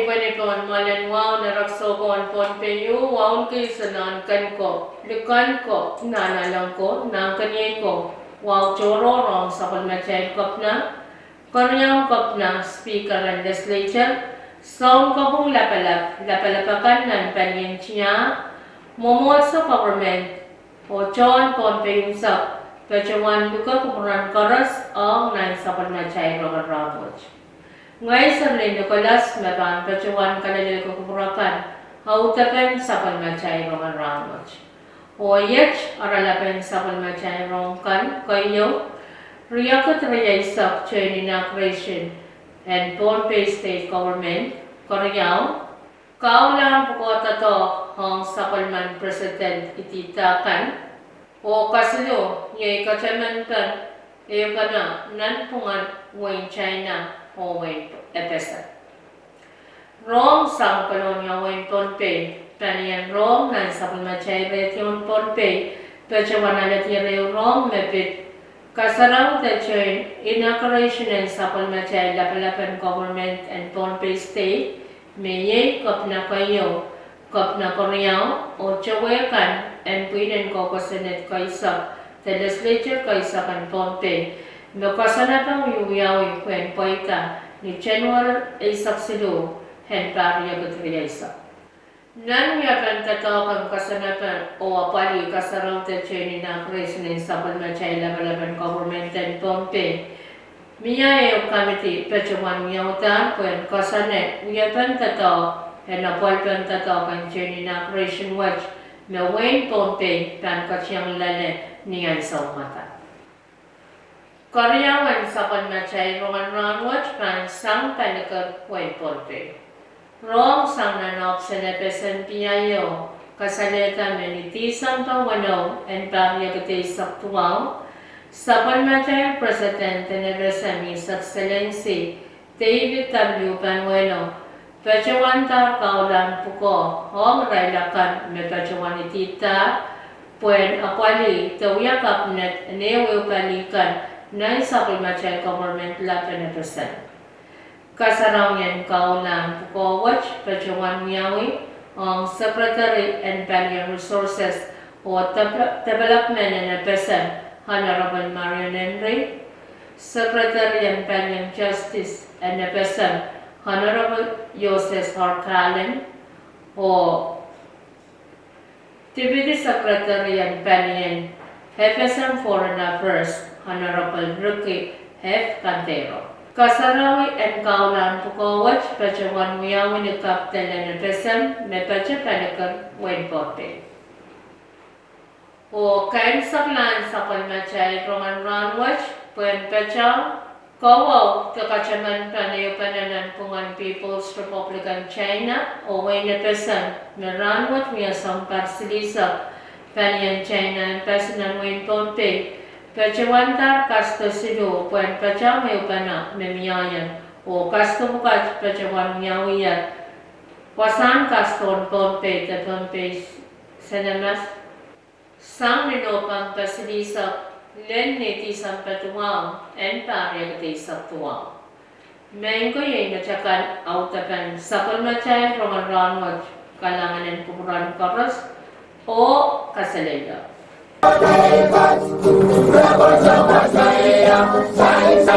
panipon malan wow narakso ko an pon penyu wow kay sanan kan ko lukan ko nanalang ko nang kanye ko wow choro rong sa palmachay kop na kanyang kop na speaker and legislature sound ko pong lapalapakan ng panyin siya momot sa government o chon pon penyung sa Pachawan buka kumuran karas ang nai sa palmachay rogan ramoj. Ngay sa Nicolas Maban, Pachawan kanalil ko kumurakan, hautapen sa palmachay rogan ramoj. O yech aralapen sa palmachay rongkan kayo, riyakot riyaisak chain inauguration and Pohnpei State Government, Koreaw, kaulang pukota to hong sa palman President ititakan, o kasilo ye kachaman kan e kana nan pungan wen China o wen epesa Rome sang kolonya wen Pohnpei tanian Rome nan sapul machay retion Pohnpei pechawana lati reo Rome mepit kasarang te chain inauguration and sapul machay lapalapan government and Pohnpei State meye kopna kayo kopna Koreaw o chawekan and pweden ko ko Senate kaisa the legislature kaisa kan Pohnpei no kasana pang yuyawi kwen poita ni January isak silu hen pariya gutriya isa nan yakan tatawakan kasana pa o apali kasarang te chain inauguration in sapal machay labalaban government and Pohnpei miya yung committee pechawan miyautan kwen kasane uyapan tataw and apalpan tataw kan chain inauguration watch na Wayne Pohnpei kan kasyang lale niyan sa umata. Karyawan sa palmachay rongan ranwach pan sang panikag Wayne Pohnpei. Rong sang nanop sa nepesan piyayo kasaleta menitisan pawanaw and paryagate saktuaw sa palmachay President nepesan His Excellency David W. Panuelo Pachawan tar kaulan puko hong railakan me pachawan itita puen akwali tawya kabinet newe palikan na sa palmachay government lapan na percent. Kasaraw yan kaulan puko watch pachawan miyawi ang Secretary and Banyan Resources o Development and percent Honorable Marion Henry, Secretary and Banyan Justice and percent Honorable Joseph Harkalen o Deputy Secretary and Banyan FSM Foreign Affairs Honorable Ricky F. Cantero. Kasarawi and kaulan pukawach pachawan miyawi ni Captain and FSM me pacha panakar Wayne Pohnpei. O kain saklan sa palmachay rongan ranwach puen pacha Kawaw, kakachaman panayo pananan pungan People's Republican China o Wayne Pesan, meranwat miya sang parsilisa panayan China and Pesanan Wayne Pohnpei, pachawantar kasto sido puen pachamayo pana memiyayan o kasto mukat pachawan miyawiyan, wasan kaston Pohnpei te Pohnpei senamas, sang ninopang parsilisa len neti sampatuang and paryagate saktuang. Mengko yay natsakan autapan sa palmachay rongan ranwag kalanganan kumuran karas o kasalega. Sa